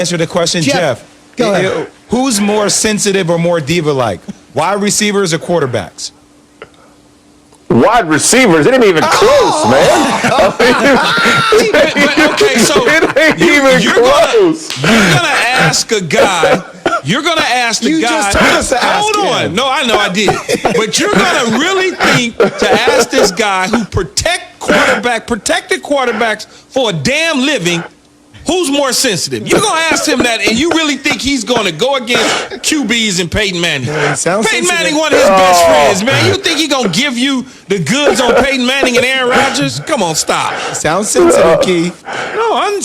Answer the question, Jeff. Go ahead. Who's more sensitive or more diva-like? Wide receivers or quarterbacks? Wide receivers, it ain't even close, man. Okay, so you're gonna ask a guy. You're gonna ask the You guy. just told us to ask Hold on. him. No, I know I did. But you're gonna really think to ask this guy who protected quarterbacks for a damn living. Who's more sensitive? You're going to ask him that, and you really think he's going to go against QBs and Peyton Manning? Peyton Manning, one of his best friends, man. You think he's going to give you the goods on Peyton Manning and Aaron Rodgers? Come on, stop. Sounds sensitive, Key. No, I'm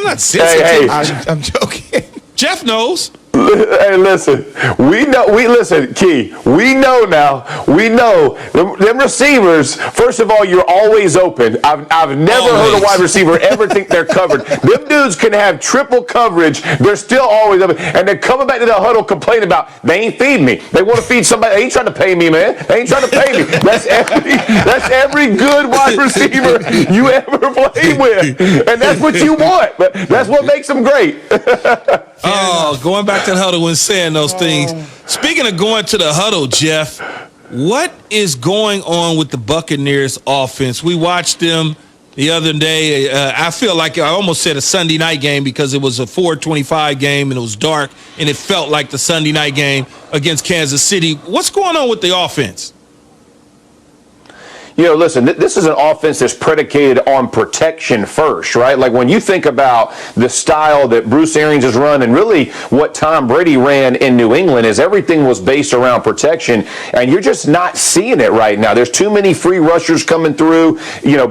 not sensitive. I'm joking. Jeff knows. Hey, listen. Listen, Key. We know now. We know them receivers. First of all, you're always open. I've never heard a wide receiver ever think they're covered. Them dudes can have triple coverage. They're still always open, and they're coming back to the huddle complaining about they ain't feeding me. They want to feed somebody. They ain't trying to pay me, man. They ain't trying to pay me. That's every good wide receiver you ever played with, and that's what you want. But that's what makes them great. Oh, going back to the huddle and saying those things. Speaking of going to the huddle, Jeff, what is going on with the Buccaneers offense? We watched them the other day. I feel like I almost said a Sunday night game because it was a 4:25 game and it was dark and it felt like the Sunday night game against Kansas City. What's going on with the offense? Listen, this is an offense that's predicated on protection first, right? Like when you think about the style that Bruce Arians has run and really what Tom Brady ran in New England is everything was based around protection, and you're just not seeing it right now. There's too many free rushers coming through.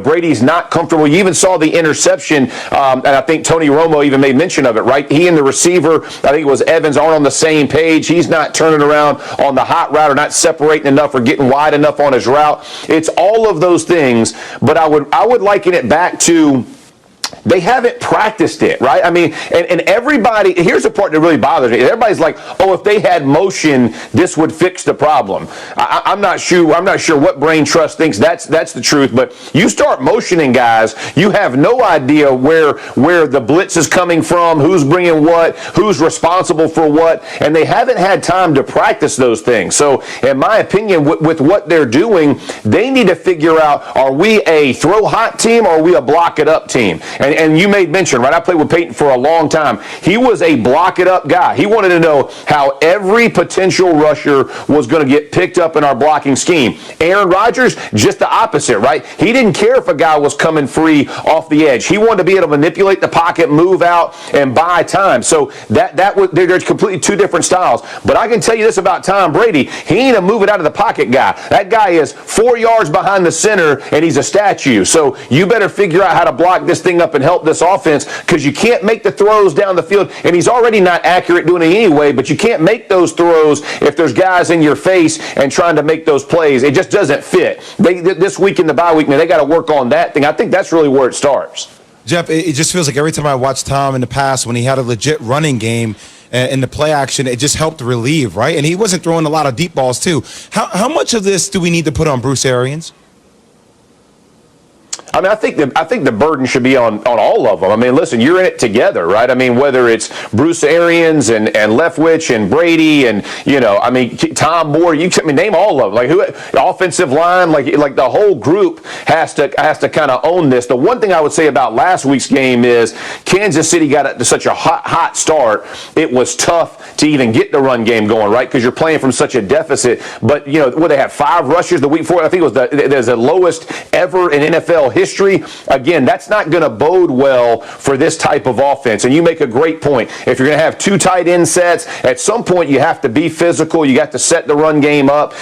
Brady's not comfortable. You even saw the interception, and I think Tony Romo even made mention of it, right? He and the receiver, I think it was Evans, aren't on the same page. He's not turning around on the hot route or not separating enough or getting wide enough on his route. It's all of those things, but I would liken it back to they haven't practiced it, right? I mean, and everybody, here's the part that really bothers me. Everybody's like, oh, if they had motion, this would fix the problem. I'm not sure what brain trust thinks that's the truth, but you start motioning guys, you have no idea where the blitz is coming from, who's bringing what, who's responsible for what, and they haven't had time to practice those things. So in my opinion, with what they're doing, they need to figure out, are we a throw hot team or are we a block it up team? And you made mention, right? I played with Peyton for a long time. He was a block it up guy. He wanted to know how every potential rusher was going to get picked up in our blocking scheme. Aaron Rodgers, just the opposite, right? He didn't care if a guy was coming free off the edge. He wanted to be able to manipulate the pocket, move out, and buy time. So there's completely two different styles. But I can tell you this about Tom Brady. He ain't a move it out of the pocket guy. That guy is 4 yards behind the center, and he's a statue. So you better figure out how to block this thing up and help this offense, because you can't make the throws down the field, and he's already not accurate doing it anyway, but you can't make those throws if there's guys in your face and trying to make those plays. It just doesn't fit. This week in the bye week, man, they got to work on that thing. I think that's really where it starts. Jeff, it just feels like every time I watch Tom in the past, when he had a legit running game in the play action, it just helped relieve, right? And he wasn't throwing a lot of deep balls too. How much of this do we need to put on Bruce Arians? I mean, I think the burden should be on all of them. I mean, listen, you're in it together, right? I mean, whether it's Bruce Arians and Leftwich and Brady and, Tom Moore, name all of them. Like, who, offensive line, like the whole group has to kind of own this. The one thing I would say about last week's game is Kansas City got to such a hot start. It was tough to even get the run game going, right? Because you're playing from such a deficit. But, they had 5 rushes the week before. I think it was the lowest ever in NFL history. Again, that's not going to bode well for this type of offense. And you make a great point. If you're going to have 2 tight end sets, at some point you have to be physical. You got to set the run game up.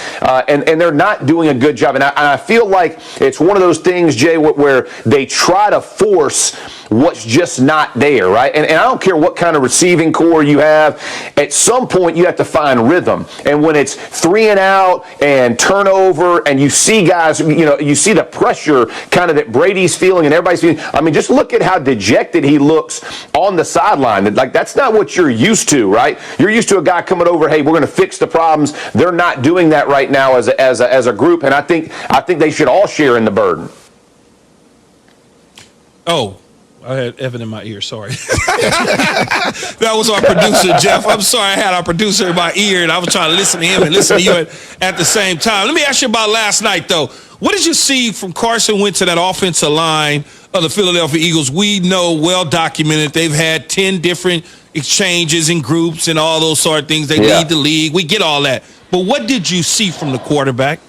And they're not doing a good job. And I feel like it's one of those things, Jay, where they try to force what's just not there, right? And I don't care what kind of receiving core you have. At some point, you have to find rhythm. And when it's 3 and out and turnover, and you see guys, you see the pressure kind of that Brady's feeling and everybody's feeling. I mean, just look at how dejected he looks on the sideline. Like, that's not what you're used to, right? You're used to a guy coming over, hey, we're going to fix the problems. They're not doing that right now as a group, and I think they should all share in the burden. Oh, I had Evan in my ear. Sorry. That was our producer, Jeff. I'm sorry. I had our producer in my ear, and I was trying to listen to him and listen to you at the same time. Let me ask you about last night, though. What did you see from Carson Wentz to that offensive line of the Philadelphia Eagles? We know, well documented, they've had 10 different exchanges and groups and all those sort of things. They lead the league. We get all that. But what did you see from the quarterback?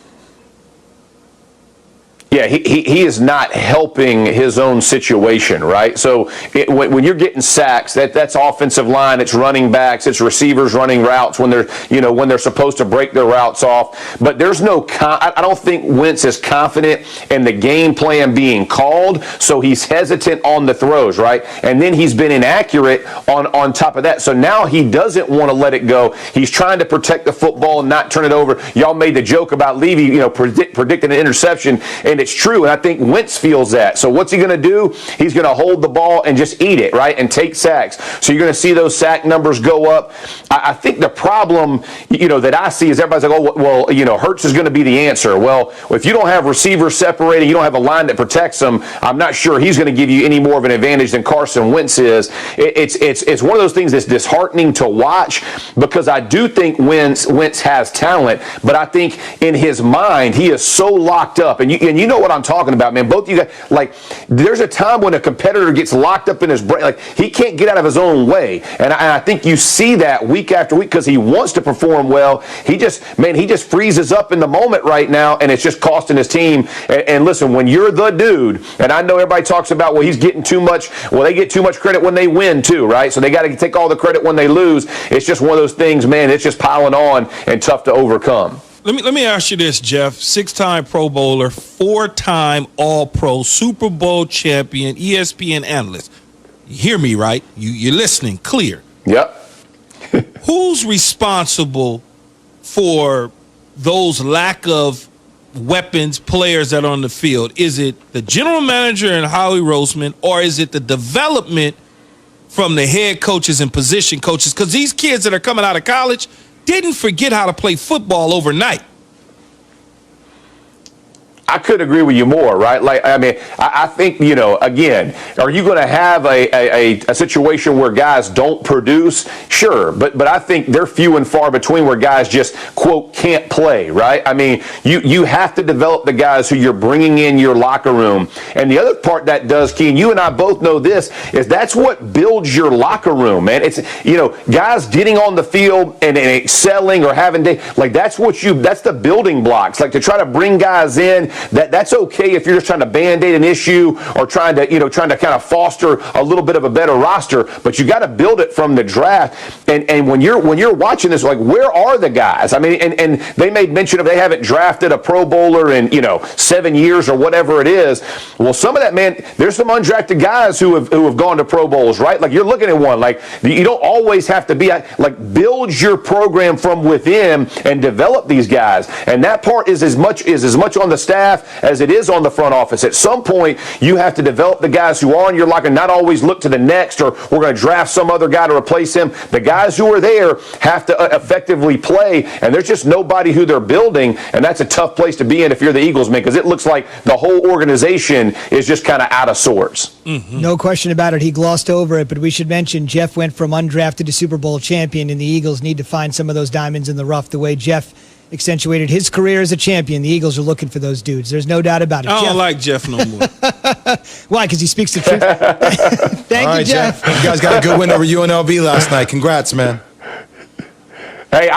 Yeah, he is not helping his own situation, right? So when you're getting sacks, that's offensive line, it's running backs, it's receivers running routes when they're supposed to break their routes off. But there's I don't think Wentz is confident in the game plan being called, so he's hesitant on the throws, right? And then he's been inaccurate on top of that. So now he doesn't want to let it go. He's trying to protect the football and not turn it over. Y'all made the joke about Levy, predicting an interception, and it's true, and I think Wentz feels that. So what's he going to do? He's going to hold the ball and just eat it, right, and take sacks. So you're going to see those sack numbers go up. I think the problem, that I see is everybody's like, Hurts is going to be the answer. Well, if you don't have receivers separated, you don't have a line that protects them, I'm not sure he's going to give you any more of an advantage than Carson Wentz is. It's one of those things that's disheartening to watch because I do think Wentz has talent, but I think in his mind he is so locked up, and you know what I'm talking about, man. Both of you guys, there's a time when a competitor gets locked up in his brain, he can't get out of his own way, and I think you see that week after week because he wants to perform well. He just freezes up in the moment right now, and it's just costing his team. And listen, when you're the dude, and I know everybody talks about, he's getting too much. Well, they get too much credit when they win too, right? So they got to take all the credit when they lose. It's just one of those things, man. It's just piling on and tough to overcome. Let me ask you this, Jeff. 6-time Pro Bowler, 4-time All-Pro, Super Bowl champion, ESPN analyst. You hear me, right? You're listening clear. Yep. Who's responsible for those lack of weapons, players that are on the field? Is it the general manager and Howie Roseman, or is it the development from the head coaches and position coaches? Because these kids that are coming out of college didn't forget how to play football overnight. I couldn't agree with you more, right? I think, again, are you going to have a situation where guys don't produce? Sure, but I think they're few and far between where guys just, quote, can't play, right? I mean, you have to develop the guys who you're bringing in your locker room. And the other part that does, Key, and you and I both know this, is that's what builds your locker room, man. It's, guys getting on the field and excelling or having that's the building blocks. To try to bring guys in, that's okay if you're just trying to band-aid an issue or trying to kind of foster a little bit of a better roster, but you got to build it from the draft. And when you're watching this, where are the guys? I mean, and they made mention of they haven't drafted a Pro Bowler in 7 years or whatever it is. Well, some of that, man, there's some undrafted guys who have gone to Pro Bowls, right? You're looking at one. You don't always have to be build your program from within and develop these guys. And that part is as much on the staff as it is on the front office. At some point, you have to develop the guys who are on your locker, not always look to the next or we're going to draft some other guy to replace him. The guys who are there have to effectively play, and there's just nobody who they're building, and that's a tough place to be in if you're the Eagles, man, because it looks like the whole organization is just kind of out of sorts. Mm-hmm. No question about it. He glossed over it, but we should mention Jeff went from undrafted to Super Bowl champion, and the Eagles need to find some of those diamonds in the rough the way Jeff accentuated his career as a champion. The Eagles are looking for those dudes. There's no doubt about it. I don't like Jeff no more. Why? Because he speaks the truth. Thank you, Jeff. You guys got a good win over UNLV last night. Congrats, man. Hey,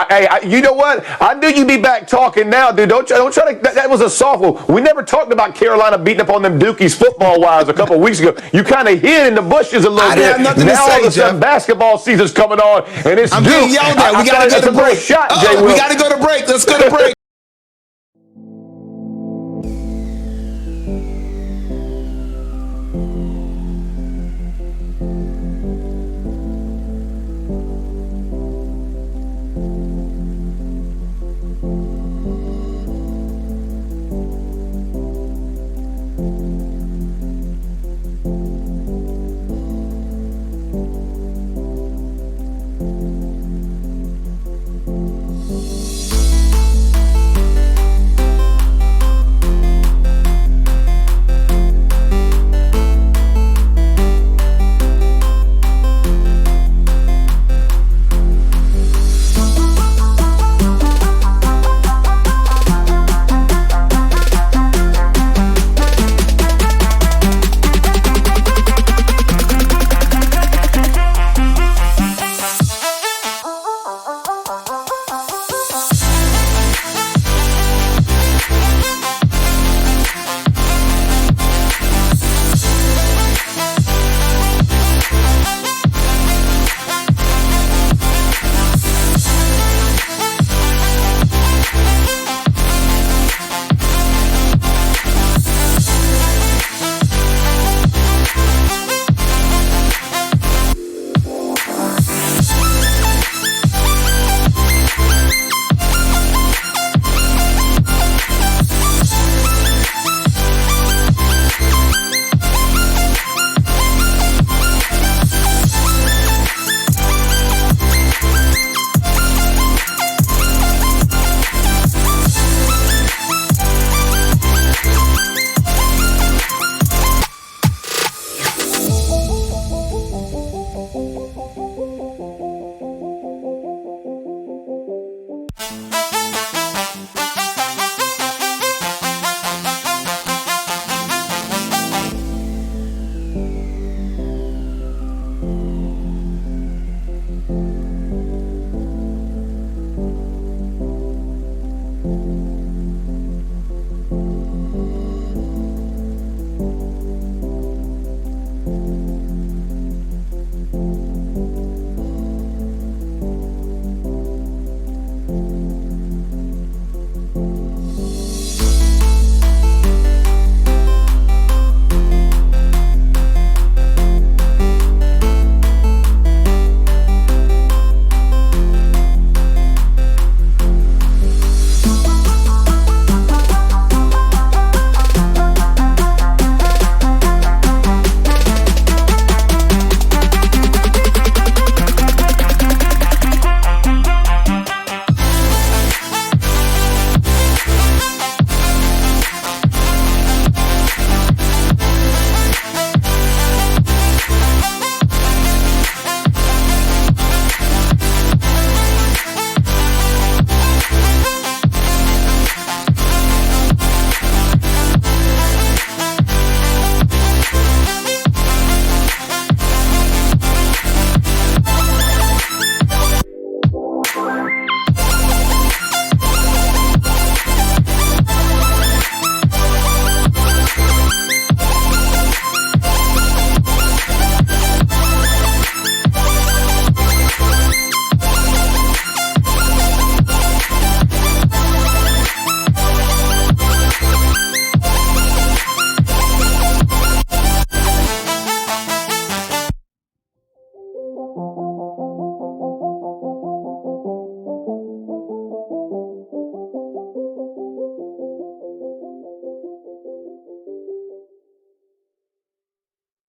you know what? I knew you'd be back talking now, dude. Don't try to. That was a softball. We never talked about Carolina beating up on them Dukies football-wise a couple of weeks ago. You kind of hid in the bushes a little bit. Now all of a sudden, basketball season's coming on, and it's I'm being yelled at. We got to go to break. Shot, Jay Will. We got to go to break. Let's go to break.